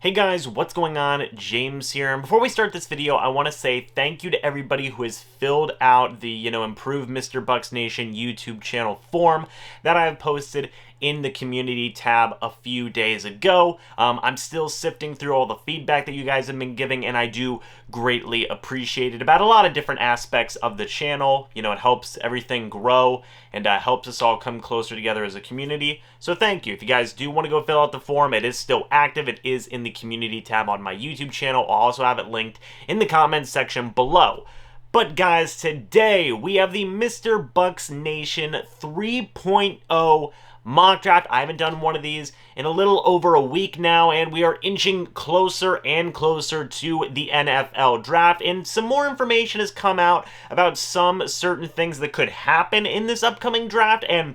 Hey guys, what's going on? James here. And before we start this video, I want to say thank you to everybody who has filled out the, Improved MrBucsNation YouTube channel form that I have posted in the community tab a few days ago. I'm still sifting through all the feedback that you guys have been giving, and I do greatly appreciate it about a lot of different aspects of the channel. It helps everything grow and helps us all come closer together as a community. So thank you. If you guys do want to go fill out the form, it is still active. It is in the community tab on my YouTube channel. I'll also have it linked in the comments section below. But guys, today we have the MrBucsNation 3.0 mock draft. I haven't done one of these in a little over a week now, and we are inching closer and closer to the NFL draft, and some more information has come out about some certain things that could happen in this upcoming draft, and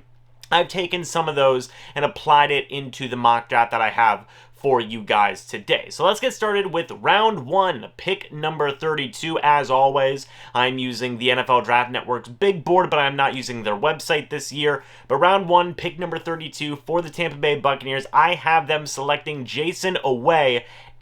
I've taken some of those and applied it into the mock draft that I have for you guys today. So let's get started with round one, pick number 32. As always, I'm using the NFL Draft Network's big board, but I'm not using their website this year. But round one, pick number 32 for the Tampa Bay Buccaneers, I have them selecting Jensen,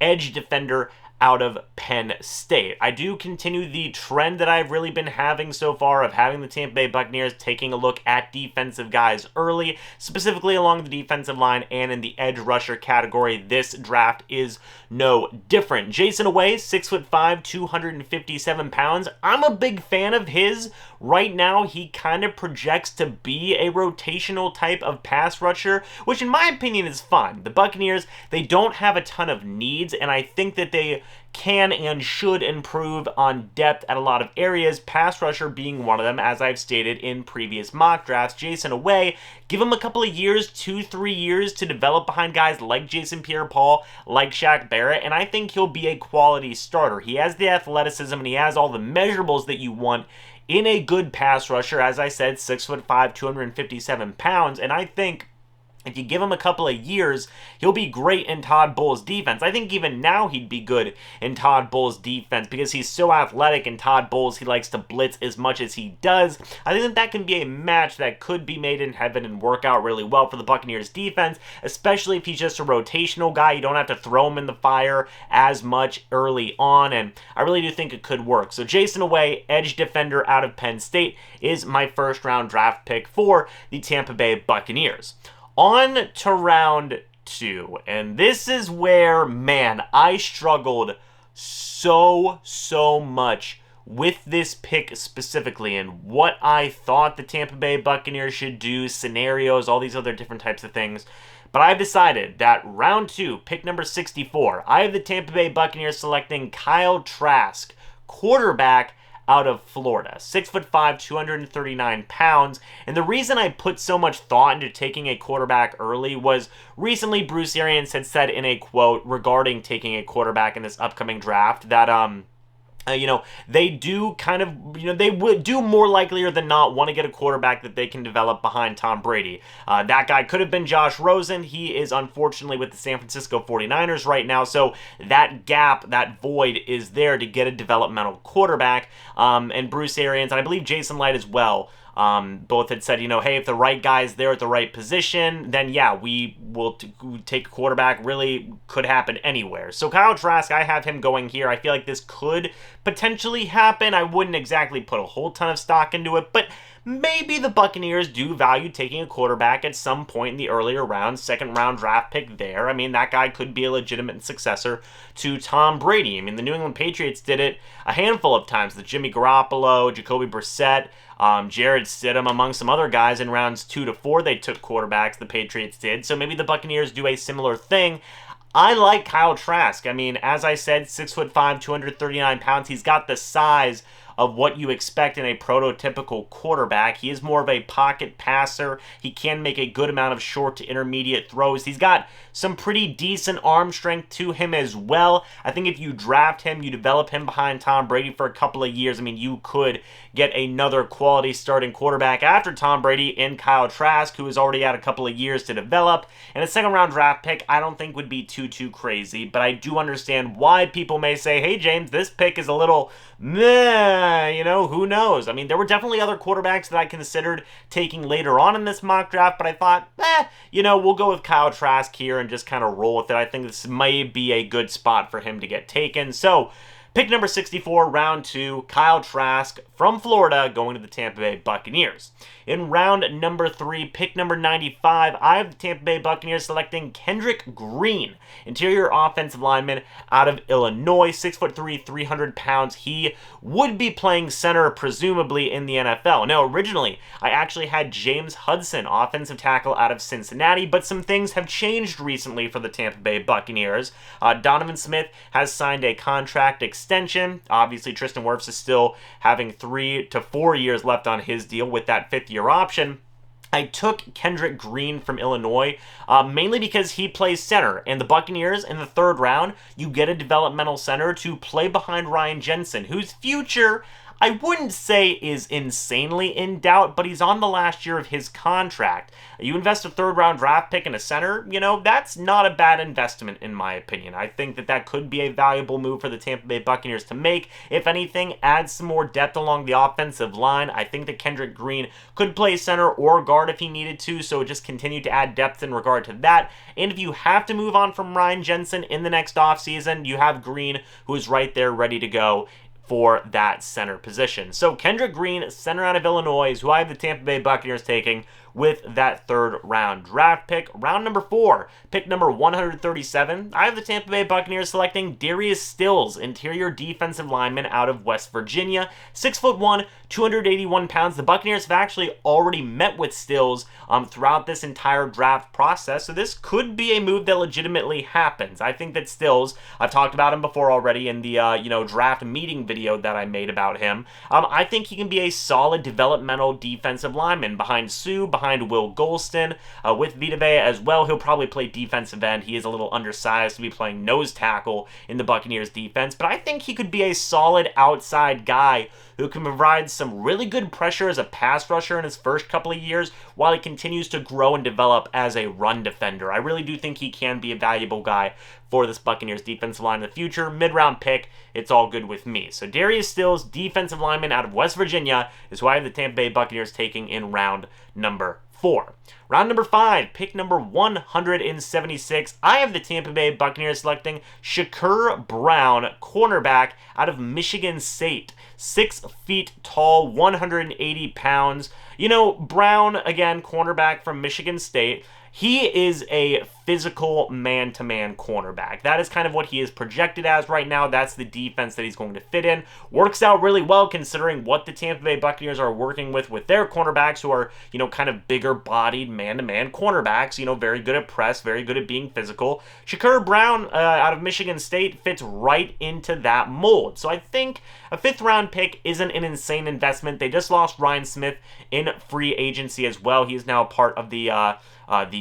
edge defender out of Penn State. I do continue the trend that I've really been having so far of having the Tampa Bay Buccaneers taking a look at defensive guys early, specifically along the defensive line and in the edge rusher category. This draft is no different. Jensen, 6'5", 257 pounds. I'm a big fan of his. Right now, he kind of projects to be a rotational type of pass rusher, which in my opinion is fine. The Buccaneers, they don't have a ton of needs, and I think that they can and should improve on depth at a lot of areas, pass rusher being one of them, as I've stated in previous mock drafts. Jensen, give him a couple of years, 2-3 years to develop behind guys like Jason Pierre-Paul, like Shaq Barrett, and I think he'll be a quality starter. He has the athleticism and he has all the measurables that you want in a good pass rusher. As I said, 6'5", 257 pounds, and I think if you give him a couple of years, he'll be great in Todd Bowles' defense. I think even now he'd be good in Todd Bowles' defense because he's so athletic, and Todd Bowles, he likes to blitz as much as he does. I think that can be a match that could be made in heaven and work out really well for the Buccaneers defense, especially if he's just a rotational guy. You don't have to throw him in the fire as much early on, and I really do think it could work. So Jensen, edge defender out of Penn State, is my first round draft pick for the Tampa Bay Buccaneers. On to round two, and this is where, man, I struggled so much with this pick specifically and what I thought the Tampa Bay Buccaneers should do, scenarios, all these other different types of things. But I've decided that round two, pick number 64, I have the Tampa Bay Buccaneers selecting Kyle Trask, quarterback out of Florida, 6'5", 239 pounds. And the reason I put so much thought into taking a quarterback early was recently Bruce Arians had said in a quote regarding taking a quarterback in this upcoming draft that they do kind of, they would do more likelier than not want to get a quarterback that they can develop behind Tom Brady. That guy could have been Josh Rosen. He is unfortunately with the San Francisco 49ers right now, so that gap, that void is there to get a developmental quarterback. And Bruce Arians, and I believe Jason Light as well, both had said, hey, if the right guy's there at the right position, then yeah, we will take a quarterback. Really could happen anywhere. So Kyle Trask, I have him going here. I feel like this could potentially happen. I wouldn't exactly put a whole ton of stock into it, but maybe the Buccaneers do value taking a quarterback at some point in the earlier rounds, second round draft pick there. I mean, that guy could be a legitimate successor to Tom Brady. I mean, the New England Patriots did it a handful of times. The Jimmy Garoppolo, Jacoby Brissett, Jared Stidham, among some other guys in rounds 2 to 4, they took quarterbacks, the Patriots did. So maybe the Buccaneers do a similar thing. I like Kyle Trask. I mean, as I said, 6'5", 239 pounds. He's got the size of what you expect in a prototypical quarterback. He is more of a pocket passer. He can make a good amount of short to intermediate throws. He's got some pretty decent arm strength to him as well. I think if you draft him, you develop him behind Tom Brady for a couple of years, I mean, you could get another quality starting quarterback after Tom Brady in Kyle Trask, who has already had a couple of years to develop. And a second round draft pick, I don't think would be too crazy, but I do understand why people may say, hey, James, this pick is a little meh, who knows? I mean, there were definitely other quarterbacks that I considered taking later on in this mock draft, but I thought, we'll go with Kyle Trask here and just kind of roll with it. I think this may be a good spot for him to get taken. So, pick number 64, round 2, Kyle Trask from Florida going to the Tampa Bay Buccaneers. In round number 3, pick number 95, I have the Tampa Bay Buccaneers selecting Kendrick Green, interior offensive lineman out of Illinois, 6'3", 300 pounds. He would be playing center, presumably, in the NFL. Now, originally, I actually had James Hudson, offensive tackle out of Cincinnati, but some things have changed recently for the Tampa Bay Buccaneers. Donovan Smith has signed a contract extension. Obviously, Tristan Wirfs is still having 3 to 4 years left on his deal with that 5th-year option. I took Kendrick Green from Illinois, mainly because he plays center. And the Buccaneers, in the 3rd round, you get a developmental center to play behind Ryan Jensen, whose future I wouldn't say is insanely in doubt, but he's on the last year of his contract. You invest a 3rd-round draft pick in a center, that's not a bad investment in my opinion. I think that could be a valuable move for the Tampa Bay Buccaneers to make. If anything, add some more depth along the offensive line. I think that Kendrick Green could play center or guard if he needed to, so just continue to add depth in regard to that. And if you have to move on from Ryan Jensen in the next offseason, you have Green, who is right there ready to go for that center position. So Kendrick Green, center out of Illinois, is who I have the Tampa Bay Buccaneers taking with that 3rd-round draft pick. Round number 4, pick number 137, I have the Tampa Bay Buccaneers selecting Darius Stills, interior defensive lineman out of West Virginia, 6'1", 281 pounds. The Buccaneers have actually already met with Stills throughout this entire draft process, so this could be a move that legitimately happens. I think that Stills, I've talked about him before already in the draft meeting video that I made about him. I think he can be a solid developmental defensive lineman behind Sue, behind Will Golston, with Vita Vea as well. He'll probably play defensive end. He is a little undersized to be playing nose tackle in the Buccaneers defense, but I think he could be a solid outside guy who can provide some really good pressure as a pass rusher in his first couple of years while he continues to grow and develop as a run defender. I really do think he can be a valuable guy for this Buccaneers defensive line in the future. Mid-round pick, it's all good with me. So Darius Stills, defensive lineman out of West Virginia, is who I have the Tampa Bay Buccaneers taking in round number 4. Round number 5, pick number 176, I have the Tampa Bay Buccaneers selecting Shakur Brown, cornerback out of Michigan State, 6 feet tall, 180 pounds. Brown, again, cornerback from Michigan State. He is a physical man-to-man cornerback. That is kind of what he is projected as right now. That's the defense that he's going to fit in. Works out really well considering what the Tampa Bay Buccaneers are working with their cornerbacks, who are, kind of bigger-bodied man-to-man cornerbacks, very good at press, very good at being physical. Shakur Brown out of Michigan State fits right into that mold. So I think a 5th-round pick isn't an insane investment. They just lost Ryan Smith in free agency as well. He is now part of the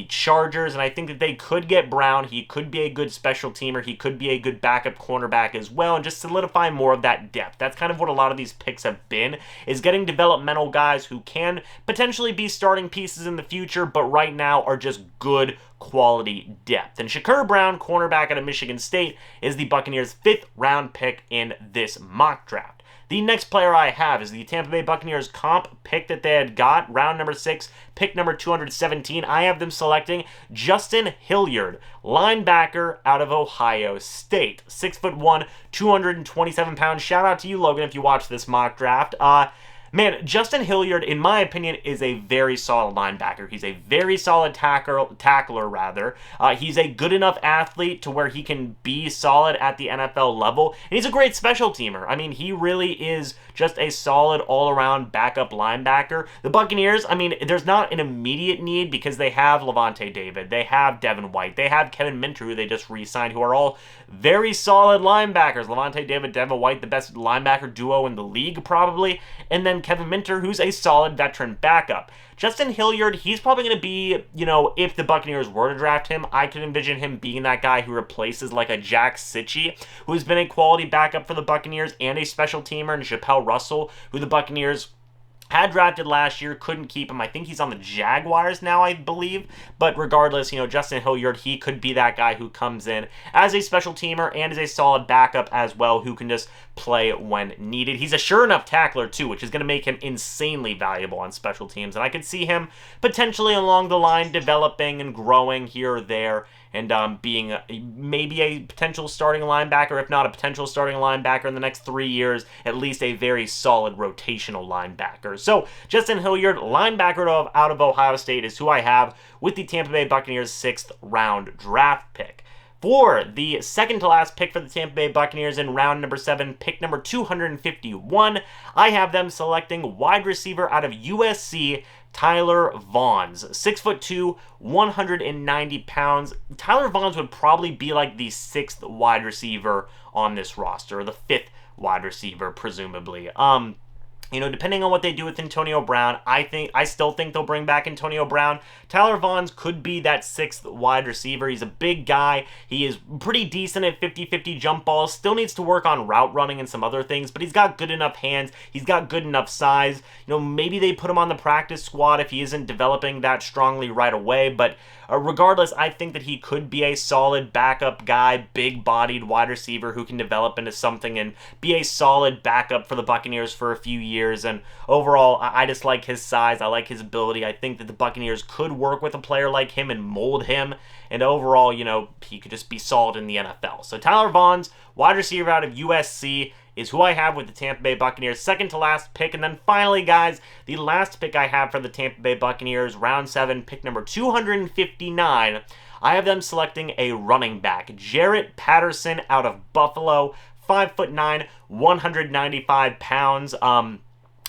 Chargers, and I think that they could get Brown. He could be a good special teamer. He could be a good backup cornerback as well, and just solidify more of that depth. That's kind of what a lot of these picks have been, is getting developmental guys who can potentially be starting pieces in the future, but right now are just good quality depth. And Shakur Brown, cornerback out of Michigan State, is the Buccaneers' 5th-round pick in this mock draft. The next player I have is the Tampa Bay Buccaneers comp pick that they had got, round number 6, pick number 217. I have them selecting Justin Hilliard, linebacker out of Ohio State, 6'1", 227 pounds. Shout out to you, Logan, if you watch this mock draft. Man, Justin Hilliard, in my opinion, is a very solid linebacker. He's a very solid tackler. He's a good enough athlete to where he can be solid at the NFL level. And he's a great special teamer. I mean, he really is just a solid all-around backup linebacker. The Buccaneers, I mean, there's not an immediate need because they have Levante David, they have Devin White, they have Kevin Minter, who they just re-signed, who are all very solid linebackers. Levante David, Devin White, the best linebacker duo in the league, probably. And then Kevin Minter, who's a solid veteran backup. Justin Hilliard, he's probably going to be, if the Buccaneers were to draft him, I could envision him being that guy who replaces like a Jack Sitchie, who's been a quality backup for the Buccaneers and a special teamer, and Chappelle Russell, who the Buccaneers had drafted last year, couldn't keep him. I think he's on the Jaguars now, I believe. But regardless, Justin Hilliard, he could be that guy who comes in as a special teamer and as a solid backup as well, who can just play when needed. He's a sure enough tackler too, which is going to make him insanely valuable on special teams. And I could see him potentially along the line developing and growing here or there and being maybe a potential starting linebacker, if not a potential starting linebacker in the next 3 years, at least a very solid rotational linebacker. So Justin Hilliard, linebacker out of Ohio State, is who I have with the Tampa Bay Buccaneers 6th round draft pick. For the second to last pick for the Tampa Bay Buccaneers in round number 7, pick number 251, I have them selecting wide receiver out of USC, Tyler Vaughns. 6'2", 190 pounds. Tyler Vaughns would probably be like the 6th wide receiver on this roster, or the 5th wide receiver, presumably. You know, depending on what they do with Antonio Brown, I still think they'll bring back Antonio Brown. Tyler Vaughns could be that 6th wide receiver. He's a big guy. He is pretty decent at 50-50 jump balls. Still needs to work on route running and some other things, but he's got good enough hands. He's got good enough size. You know, maybe they put him on the practice squad if he isn't developing that strongly right away, but regardless, I think that he could be a solid backup guy, big-bodied wide receiver who can develop into something and be a solid backup for the Buccaneers for a few years. And overall, I just like his size. I like his ability. I think that the Buccaneers could work with a player like him and mold him. And overall, you know, he could just be solid in the NFL. So Tyler Vaughns, wide receiver out of USC, is who I have with the Tampa Bay Buccaneers, second to last pick. And then finally, guys, the last pick I have for the Tampa Bay Buccaneers, round 7, pick number 259, I have them selecting a running back, Jarrett Patterson out of Buffalo, 5'9", 195 pounds.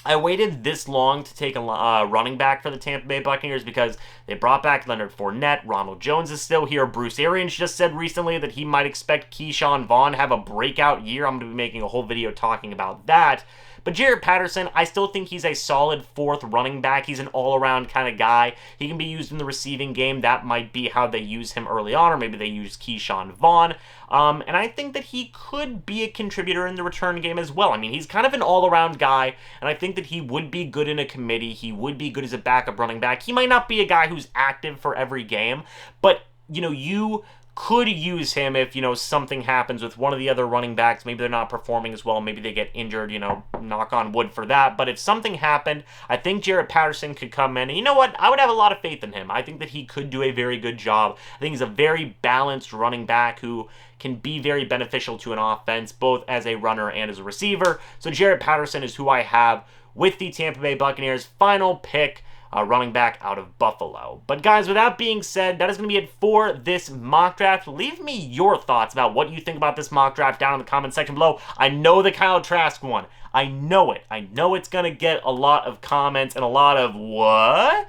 I waited this long to take a running back for the Tampa Bay Buccaneers because they brought back Leonard Fournette. Ronald Jones is still here. Bruce Arians just said recently that he might expect Keyshawn Vaughn to have a breakout year. I'm going to be making a whole video talking about that. But Jarrett Patterson, I still think he's a solid 4th running back. He's an all-around kind of guy. He can be used in the receiving game. That might be how they use him early on, or maybe they use Keyshawn Vaughn. And I think that he could be a contributor in the return game as well. I mean, he's kind of an all-around guy, and I think that he would be good in a committee. He would be good as a backup running back. He might not be a guy who's active for every game, but, you know, you could use him if, you know, something happens with one of the other running backs. Maybe they're not performing as well. Maybe they get injured, you know, knock on wood for that. But if something happened, I think Jarrett Patterson could come in. And you know what? I would have a lot of faith in him. I think that he could do a very good job. I think he's a very balanced running back who can be very beneficial to an offense, both as a runner and as a receiver. So Jarrett Patterson is who I have with the Tampa Bay Buccaneers' final pick, running back out of Buffalo. But guys, with that being said, that is going to be it for this mock draft. Leave me your thoughts about what you think about this mock draft down in the comment section below. I know the Kyle Trask one. I know it. I know it's going to get a lot of comments and a lot of what?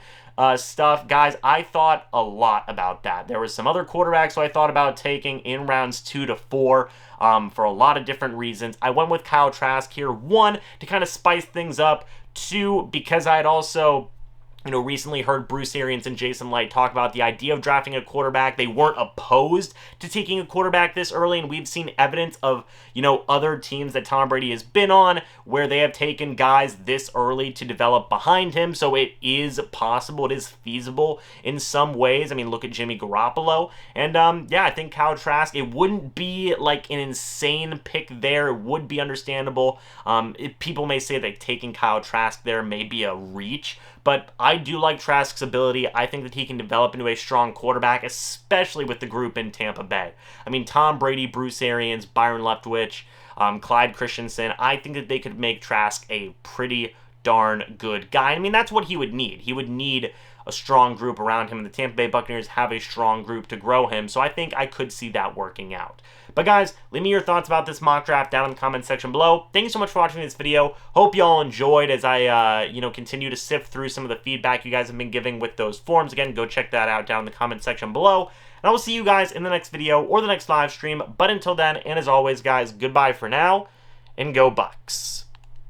Stuff. Guys, I thought a lot about that. There was some other quarterbacks who I thought about taking in rounds 2 to 4 for a lot of different reasons. I went with Kyle Trask here. 1, to kind of spice things up. 2, because I had also, you know, recently heard Bruce Arians and Jason Light talk about the idea of drafting a quarterback. They weren't opposed to taking a quarterback this early, and we've seen evidence of, you know, other teams that Tom Brady has been on where they have taken guys this early to develop behind him. So it is possible, it is feasible in some ways. I mean, look at Jimmy Garoppolo. And yeah, I think Kyle Trask, it wouldn't be like an insane pick there. It would be understandable. People may say that taking Kyle Trask there may be a reach, but I do like Trask's ability. I think that he can develop into a strong quarterback, especially with the group in Tampa Bay. I mean, Tom Brady, Bruce Arians, Byron Leftwich, Clyde Christensen, I think that they could make Trask a pretty darn good guy. I mean, that's what he would need. He would need a strong group around him, and the Tampa Bay Buccaneers have a strong group to grow him, so I think I could see that working out. But guys, leave me your thoughts about this mock draft down in the comment section below. Thank you so much for watching this video. Hope you all enjoyed as I, you know, continue to sift through some of the feedback you guys have been giving with those forms. Again, go check that out down in the comment section below. And I will see you guys in the next video or the next live stream. But until then, and as always, guys, goodbye for now, and go Bucs.